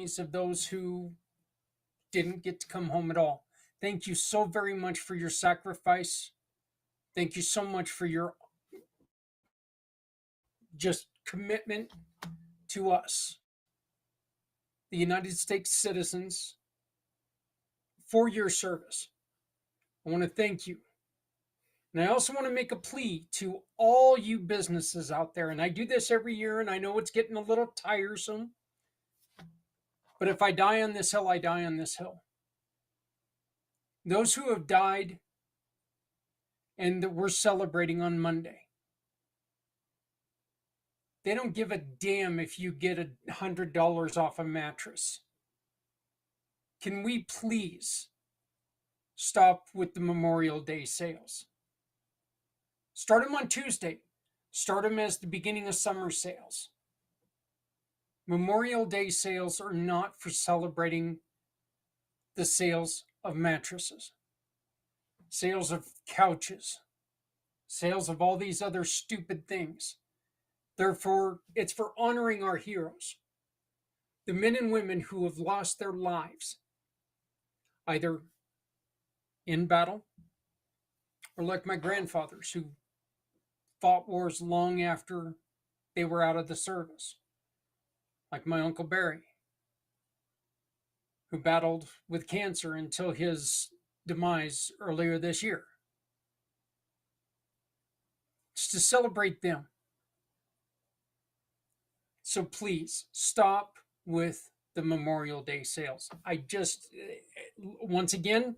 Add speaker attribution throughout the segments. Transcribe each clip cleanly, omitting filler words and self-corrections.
Speaker 1: families of those who didn't get to come home at all. Thank you so very much for your sacrifice. Thank you so much for your just commitment to us, the United States citizens, for your service. I want to thank you. And I also want to make a plea to all you businesses out there. And I do this every year, and I know it's getting a little tiresome. But if I die on this hill, I die on this hill. Those who have died and that we're celebrating on Monday, they don't give a damn if you get $100 off a mattress. Can we please stop with the Memorial Day sales? Start them on Tuesday. Start them as the beginning of summer sales. Memorial Day sales are not for celebrating the sales of mattresses, sales of couches, sales of all these other stupid things. Therefore, it's for honoring our heroes, the men and women who have lost their lives, either in battle or like my grandfathers who fought wars long after they were out of the service, like my Uncle Barry, who battled with cancer until his demise earlier this year. It's to celebrate them. So please stop with the Memorial Day sales. Once again,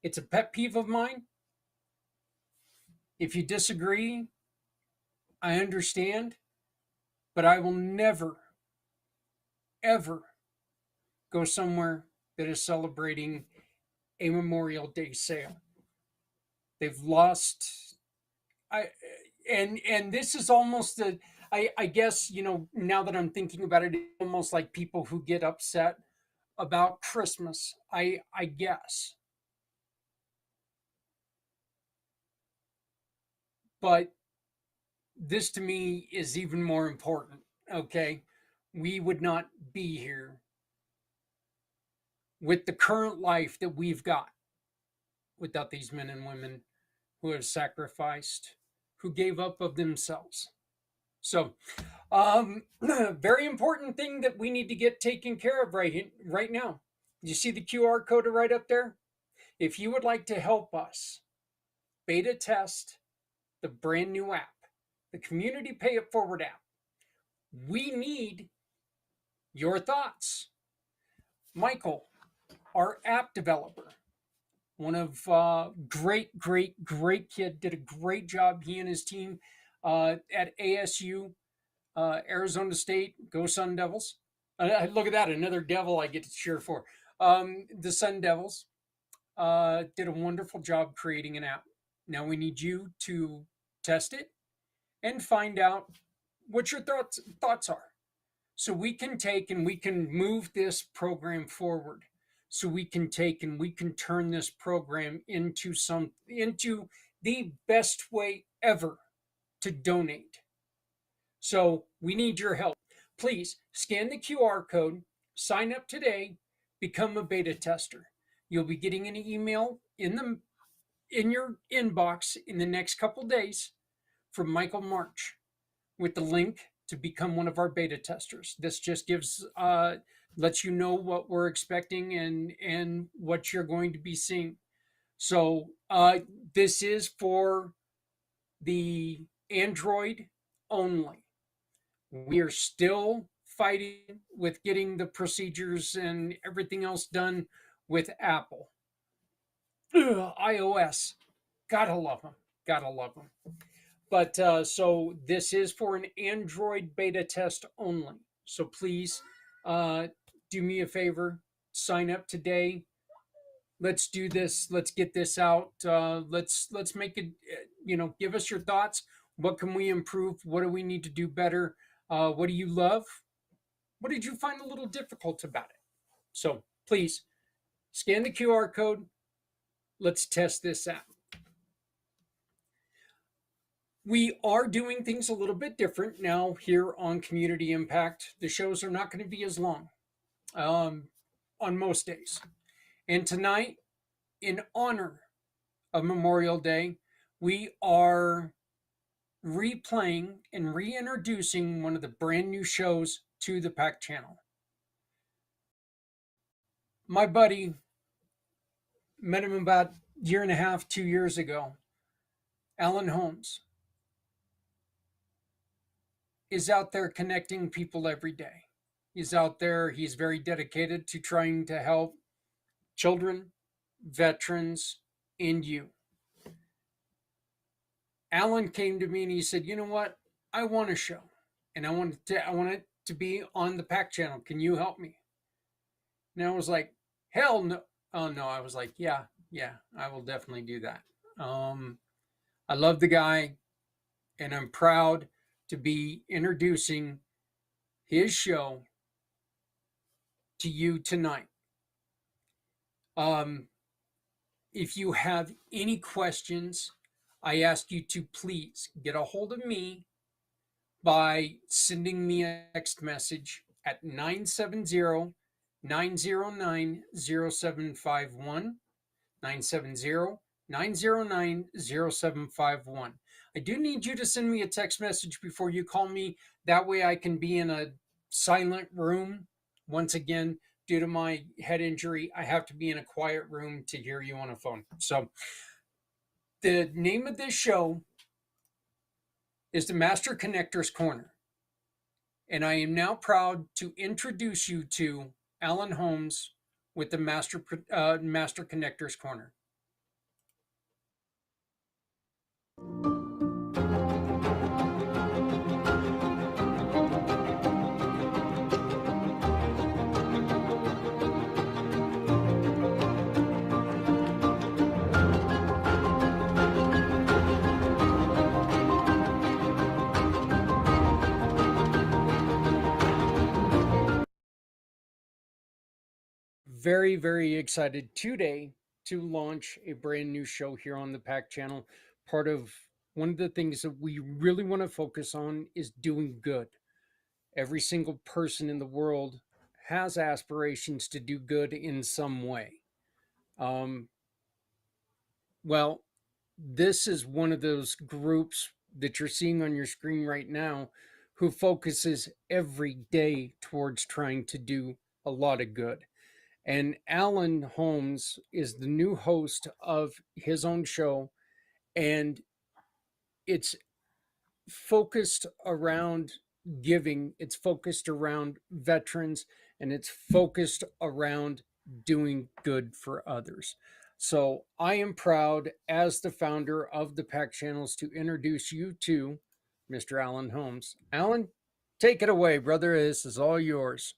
Speaker 1: it's a pet peeve of mine. If you disagree, I understand, but I will never, ever go somewhere that is celebrating a Memorial Day sale. They've lost. And this is almost I guess, now that I'm thinking about it, it's almost like people who get upset about Christmas. I guess. But this to me is even more important, okay? We would not be here with the current life that we've got without these men and women who have sacrificed, who gave up of themselves. So, very important thing that we need to get taken care of right now. You see the QR code right up there? If you would like to help us beta test the brand new app, the Community Pay It Forward app, we need your thoughts. Michael, our app developer, one of great kid, did a great job. He and his team at ASU, Arizona State, go Sun Devils. Look at that, another devil I get to cheer for. The Sun Devils did a wonderful job creating an app. Now we need you to test it and find out what your thoughts are, so we can take and we can move this program forward. So we can take and we can turn this program into the best way ever to donate. So we need your help. Please scan the QR code, sign up today, become a beta tester. You'll be getting an email in your inbox in the next couple days from Michael March with the link to become one of our beta testers. This just lets you know what we're expecting and what you're going to be seeing. So this is for the Android only. We are still fighting with getting the procedures and everything else done with Apple. iOS, gotta love them. But so this is for an Android beta test only. So please do me a favor, sign up today. Let's do this. Let's get this out. Let's make it. Give us your thoughts. What can we improve? What do we need to do better? What do you love? What did you find a little difficult about it? So please scan the QR code. Let's test this out. We are doing things a little bit different now here on Community IMpACT. The shows are not going to be as long. on most days. And tonight, in honor of Memorial Day, we are replaying and reintroducing one of the brand new shows to the PAC channel. My buddy, met him about a year and a half, 2 years ago. Alan Holmes is out there connecting people every day. He's out there, he's very dedicated to trying to help children, veterans, and you. Alan came to me and he said, "You know what? I want a show, and I want it to be on the PAC channel. Can you help me?" And I was like, "Hell no!" Oh no! I was like, "Yeah, I will definitely do that." I love the guy, and I'm proud to be introducing his show to you tonight. If you have any questions, I ask you to please get a hold of me by sending me a text message at 970-909-0751, 970-909-0751. I do need you to send me a text message before you call me. That way I can be in a silent room. Once again, due to my head injury, I have to be in a quiet room to hear you on a phone. So the name of this show is the Master Connector's Corner. And I am now proud to introduce you to Alan Holmes with the Master Connector's Corner. Very, very excited today to launch a brand new show here on the PAC channel. Part of one of the things that we really want to focus on is doing good. Every single person in the world has aspirations to do good in some way. Well, this is one of those groups that you're seeing on your screen right now who focuses every day towards trying to do a lot of good. And Alan Holmes is the new host of his own show, and it's focused around giving, it's focused around veterans, and it's focused around doing good for others. So I am proud, as the founder of the PAC channels, to introduce you to Mr. Alan Holmes. Alan, take it away, brother. This is all yours.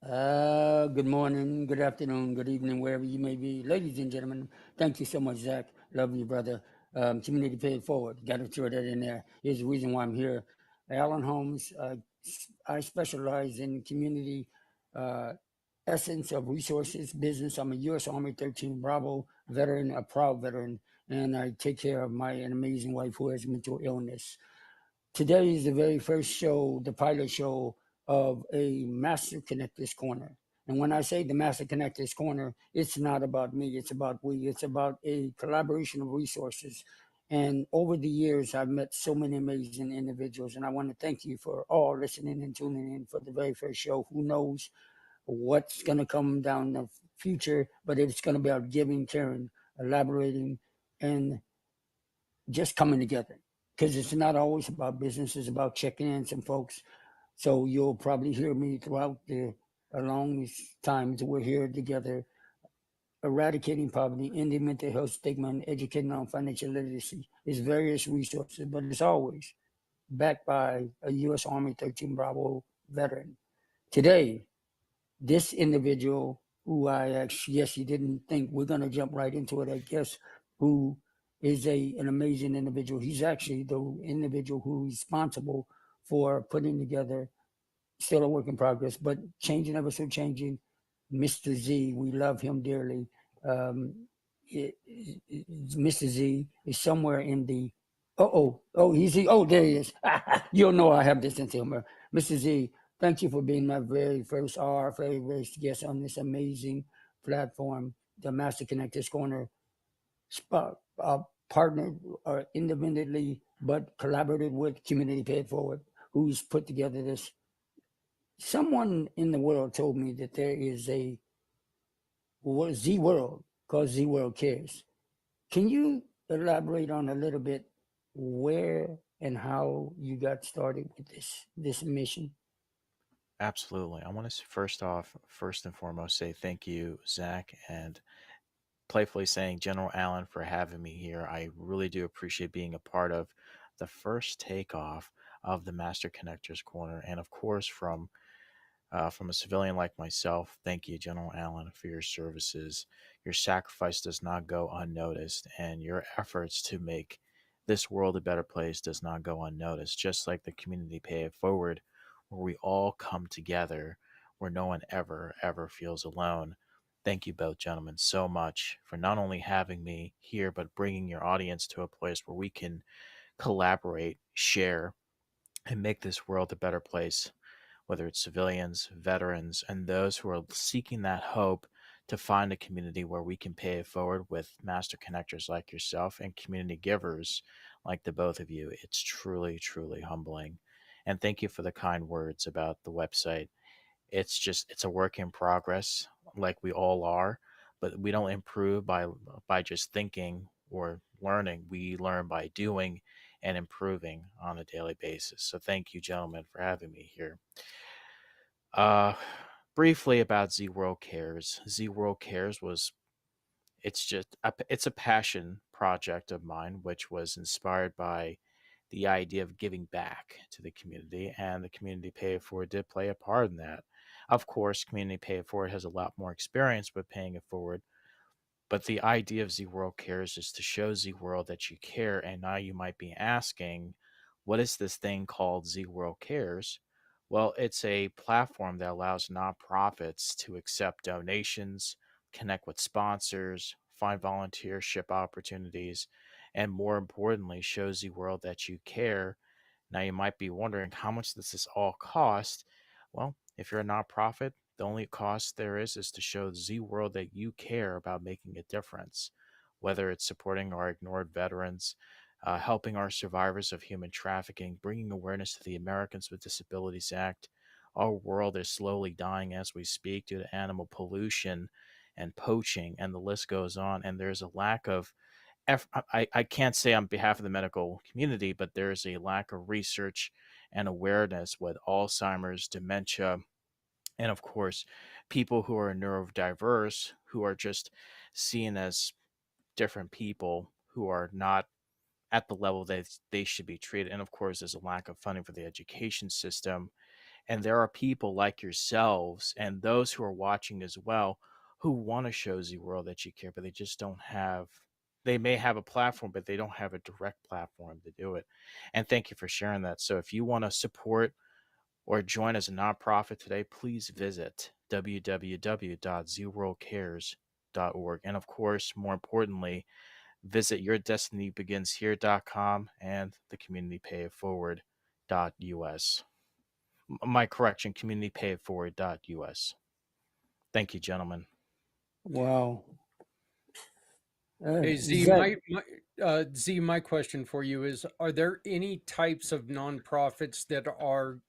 Speaker 2: Good morning, good afternoon, good evening, wherever you may be. Ladies and gentlemen, thank you so much, Zach. Love you, brother. Community paid forward. Got to throw that in there. Here's the reason why I'm here. Alan Holmes, I specialize in community essence of resources business. I'm a U.S. Army 13 Bravo veteran, a proud veteran, and I take care of an amazing wife who has mental illness. Today is the very first show, the pilot show of a Master Connector's Corner. And when I say the Master Connector's Corner, it's not about me, it's about we, it's about a collaboration of resources. And over the years, I've met so many amazing individuals, and I want to thank you for all listening and tuning in for the very first show. Who knows what's going to come down the future, but it's going to be about giving, caring, elaborating, and just coming together. Because it's not always about business, it's about checking in some folks. So you'll probably hear me throughout along this time that we're here together, eradicating poverty, ending mental health stigma, and educating on financial literacy. It's various resources, but it's always backed by a U.S. Army 13 Bravo veteran. Today, this individual who I actually, yes, you didn't think we're going to jump right into it, I guess, who is an amazing individual. He's actually the individual who's responsible for putting together, still a work in progress, but changing, ever so changing, Mr. Z. We love him dearly. Mr. Z is somewhere in the, there he is. You'll know I have this sense of humor. Mr. Z, Thank you for being my very first R, very first guest on this amazing platform, the Master Connectors Corner, partnered or independently, but collaborated with Community Pay It Forward, who's put together this. Someone in the world told me that there is a Z World called Z World Cares. Can you elaborate on a little bit where and how you got started with this mission?
Speaker 3: Absolutely. I want to first and foremost, say thank you, Zach, and playfully saying General Allen for having me here. I really do appreciate being a part of the first takeoff of the Master Connectors Corner, and of course from a civilian like myself, thank you, General Allen, for your services. Your sacrifice does not go unnoticed, and your efforts to make this world a better place does not go unnoticed. Just like the community pay it forward, where we all come together, where no one ever feels alone. Thank you both, gentlemen, so much for not only having me here, but bringing your audience to a place where we can collaborate, share, and make this world a better place, whether it's civilians, veterans, and those who are seeking that hope to find a community where we can pay it forward with master connectors like yourself and community givers like the both of you. It's truly humbling. And thank you for the kind words about the website. It's a work in progress, like we all are, but we don't improve by just thinking or learning. We learn by doing and improving on a daily basis. So thank you, gentlemen, for having me here. Uh, Briefly about Z World Cares. Z World Cares was it's a passion project of mine, which was inspired by the idea of giving back to the community, and the community pay it forward did play a part in that. Of course, community pay it forward has a lot more experience with paying it forward, but the idea of Z World Cares is to show Z World that you care. And now you might be asking, what is this thing called Z World Cares? Well, it's a platform that allows nonprofits to accept donations, connect with sponsors, find volunteership opportunities, and more importantly, show Z World that you care. Now, you might be wondering, how much does this all cost? Well, if you're a nonprofit, the only cost there is to show the Z World that you care about making a difference, whether it's supporting our ignored veterans, helping our survivors of human trafficking, bringing awareness to the Americans with Disabilities Act. Our world is slowly dying as we speak due to animal pollution and poaching, and the list goes on. And there's a lack of I can't say on behalf of the medical community, but there is a lack of research and awareness with Alzheimer's, dementia, and of course, people who are neurodiverse, who are just seen as different people who are not at the level that they should be treated. And of course, there's a lack of funding for the education system. And there are people like yourselves and those who are watching as well who want to show Z World that you care, but they just don't have. They may have a platform, but they don't have a direct platform to do it. And thank you for sharing that. So if you want to support or join as a nonprofit today, please visit www.zworldcares.org. And of course, more importantly, visit yourdestinybeginshere.com and the communitypayitforward.us. My correction, communitypayitforward.us. Thank you, gentlemen.
Speaker 2: Wow.
Speaker 1: Hey Z,
Speaker 2: Zach,
Speaker 1: my question for you is: are there any types of nonprofits that are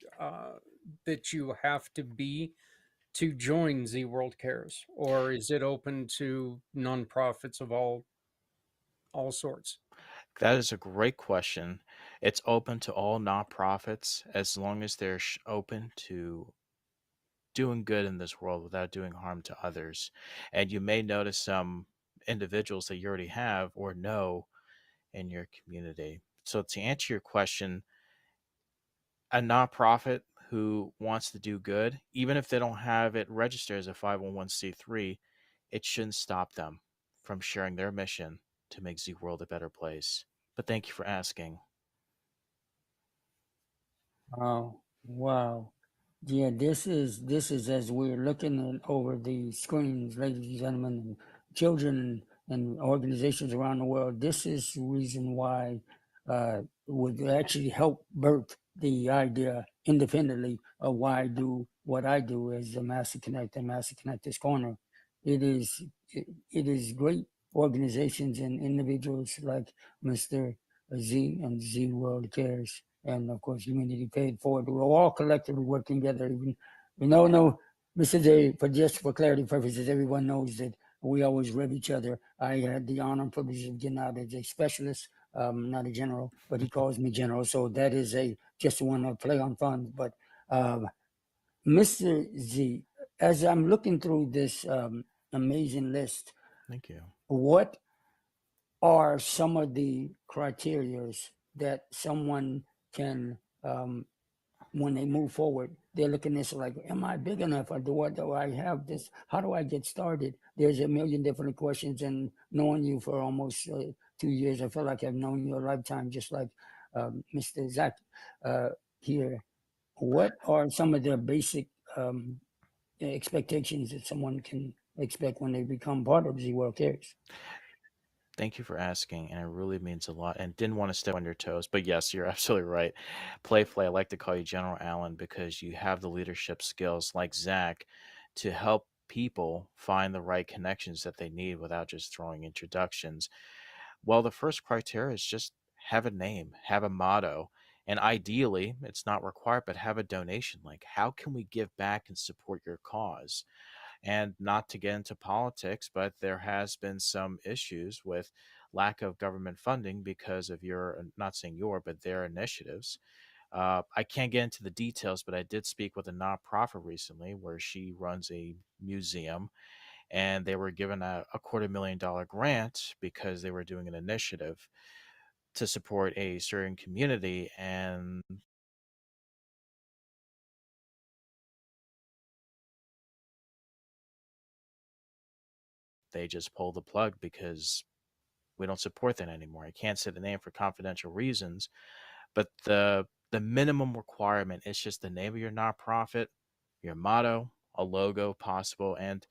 Speaker 1: that you have to be to join Z World Cares, or is it open to nonprofits of all sorts?
Speaker 3: That is a great question. It's open to all nonprofits as long as they're open to doing good in this world without doing harm to others. And you may notice some individuals that you already have or know in your community. So, to answer your question, a nonprofit who wants to do good, even if they don't have it registered as a 501c3, it shouldn't stop them from sharing their mission to make Z World a better place. But thank you for asking.
Speaker 2: wow, wow. Yeah, this is as we're looking over the screens, ladies and gentlemen, and children and organizations around the world. This is the reason why would actually help birth the idea independently of why I do what I do as the Master Connector, Master Connector's Corner. It is it is great organizations and individuals like Mr. Z and Z World Cares, and of course Humanity Paid Forward. We're all collectively working together. Even we know, Mr. J, for just for clarity purposes, everyone knows that we always rev each other. I had the honor and privilege of getting out as a specialist, not a general, but he calls me general. So that is a just want to play on fun. But Mr. Z, as I'm looking through this amazing list,
Speaker 3: Thank you.
Speaker 2: what are some of the criterias that someone can, when they move forward, they're looking at this like, am I big enough? Or do I have this? How do I get started? There's a million different questions. And knowing you for almost 2 years, I feel like I've known you a lifetime, just like Mr. Zach uh, here. What are some of the basic expectations that someone can expect when they become part of Z World Cares?
Speaker 3: Thank you for asking, and it really means a lot. And didn't want to step on your toes, but yes, you're absolutely right. Playfully, I like to call you General Allen because you have the leadership skills, like Zach, to help people find the right connections that they need without just throwing introductions. Well, the first criteria is just have a name, have a motto, and ideally, it's not required, but have a donation. Like, how can we give back and support your cause? And not to get into politics, but there has been some issues with lack of government funding because of your, not saying your, but their initiatives. I can't get into the details, but I did speak with a nonprofit recently where she runs a museum, and they were given a $250,000 grant because they were doing an initiative to support a certain community, and they just pulled the plug because we don't support that anymore. I can't say the name for confidential reasons, but the minimum requirement is just the name of your nonprofit, your motto, a logo possible, and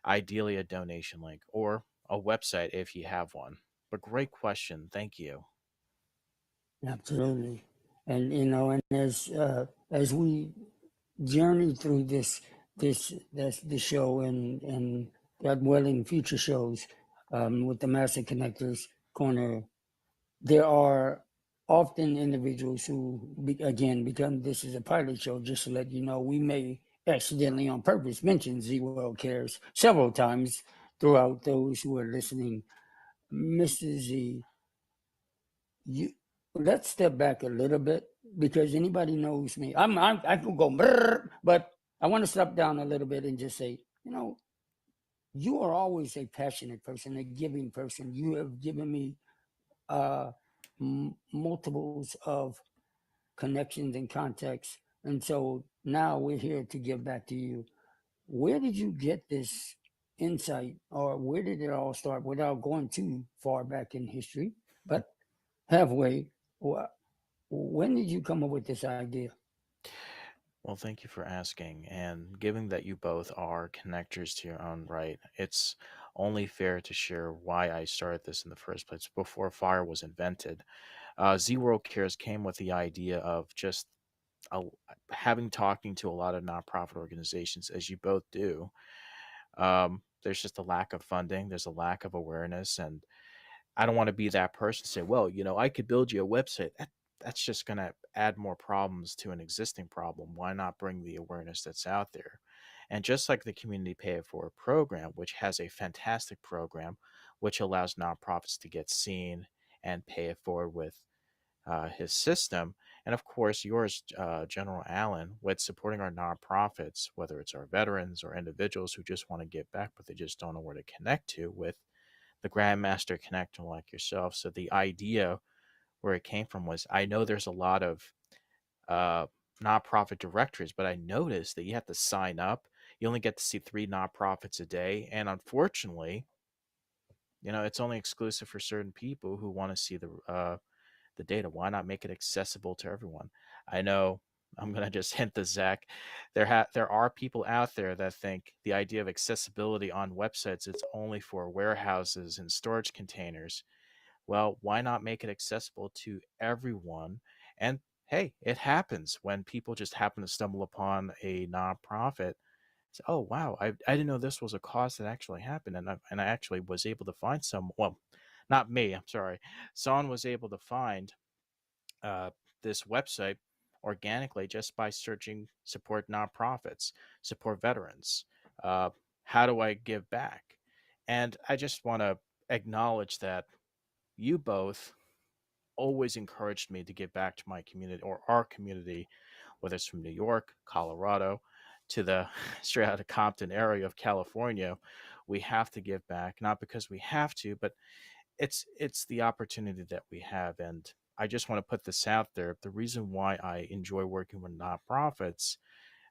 Speaker 3: ideally a donation link or a website if you have one. But great question. Thank you.
Speaker 2: Absolutely. And and as we journey through this show and God willing future shows with the Master Connectors Corner, there are often individuals who again become this is a pilot show just to let you know we may accidentally on purpose mention Z World Cares several times throughout those who are listening. Mr. Z, you let's step back a little bit because anybody knows me. I could go, brrr, but I want to step down a little bit and just say, you are always a passionate person, a giving person. You have given me uh, multiples of connections and contacts, and so now we're here to give back to you. Where did you get this insight, or where did it all start? Without going too far back in history, but halfway. When did you come up with this idea?
Speaker 3: Well, thank you for asking. And given that you both are connectors to your own right, it's only fair to share why I started this in the first place before fire was invented. Z World Cares came with the idea of just a, having talking to a lot of nonprofit organizations, as you both do. There's just a lack of funding, there's a lack of awareness, and I don't want to be that person to say, well, I could build you a website. That's just going to add more problems to an existing problem. Why not bring the awareness that's out there? And just like the Community Pay It Forward program, which has a fantastic program, which allows nonprofits to get seen and pay it forward with his system. And of course, yours, General Allen, with supporting our nonprofits, whether it's our veterans or individuals who just want to give back, but they just don't know where to connect to with the Grandmaster Connector like yourself. So the idea where it came from was I know there's a lot of uh, nonprofit directories, but I noticed that you have to sign up. You only get to see 3 nonprofits a day. And unfortunately, it's only exclusive for certain people who want to see the data. Why not make it accessible to everyone? I know I'm gonna just hint to Zach. There are people out there that think the idea of accessibility on websites it's only for warehouses and storage containers. Well, why not make it accessible to everyone? And hey, it happens when people just happen to stumble upon a nonprofit. Say, oh wow, I didn't know this was a cause that actually happened, and I actually was able to find some. Well, not me. I'm sorry. Someone was able to find uh, this website organically just by searching support nonprofits, support veterans. Uh, how do I give back? And I just want to acknowledge that you both always encouraged me to give back to my community or our community, whether it's from New York, Colorado, to the straight out of Compton area of California. We have to give back, not because we have to, but it's the opportunity that we have. And I just want to put this out there. The reason why I enjoy working with nonprofits,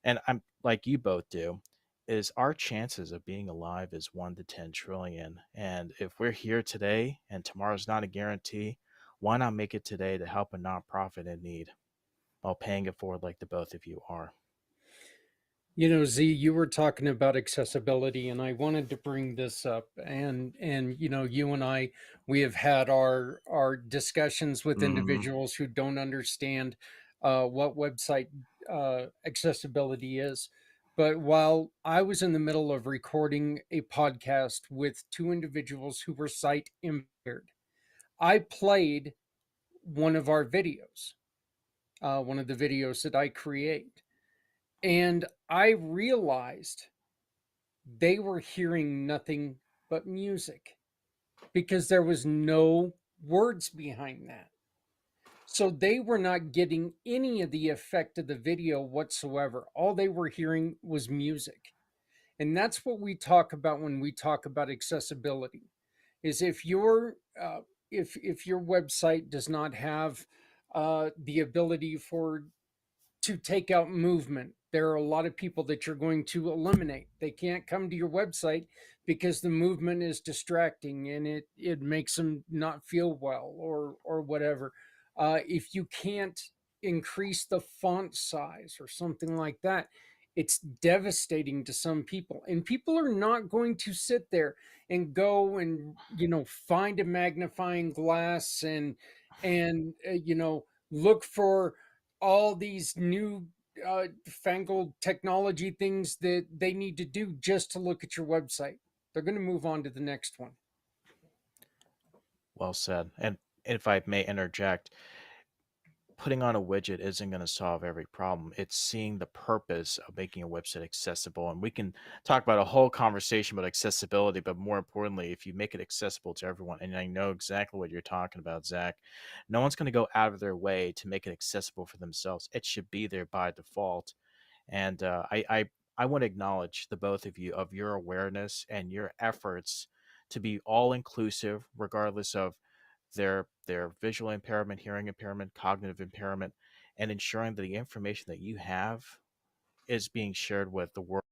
Speaker 3: and I'm like you both do, is our chances of being alive is 1 to 10 trillion. And if we're here today and tomorrow's not a guarantee, why not make it today to help a nonprofit in need while paying it forward like the both of you are?
Speaker 1: You know, Z, you were talking about accessibility, and I wanted to bring this up. And you know, you and I, we have had our discussions with
Speaker 3: Mm-hmm.
Speaker 1: individuals who don't understand what website accessibility is. But while I was in the middle of recording a podcast with two individuals who were sight impaired, I played one of our videos, one of the videos that I create, and I realized they were hearing nothing but music because there was no words behind that. So they were not getting any of the effect of the video whatsoever. All they were hearing was music. And that's what we talk about when we talk about accessibility is if your website does not have the ability for to take out movement. There are a lot of people that you're going to eliminate. They can't come to your website because the movement is distracting and it makes them not feel well or whatever. If you can't increase the font size or something like that, it's devastating to some people. And people are not going to sit there and go and find a magnifying glass and look for all these new fangled technology things that they need to do just to look at your website. They're going to move on to the next one.
Speaker 3: Well said. And if I may interject, putting on a widget isn't going to solve every problem. It's seeing the purpose of making a website accessible. And we can talk about a whole conversation about accessibility, but more importantly, if you make it accessible to everyone, and I know exactly what you're talking about, Zach, no one's going to go out of their way to make it accessible for themselves. It should be there by default. And I want to acknowledge the both of you of your awareness and your efforts to be all inclusive, regardless of their visual impairment, hearing impairment, cognitive impairment, and ensuring that the information that you have is being shared with the world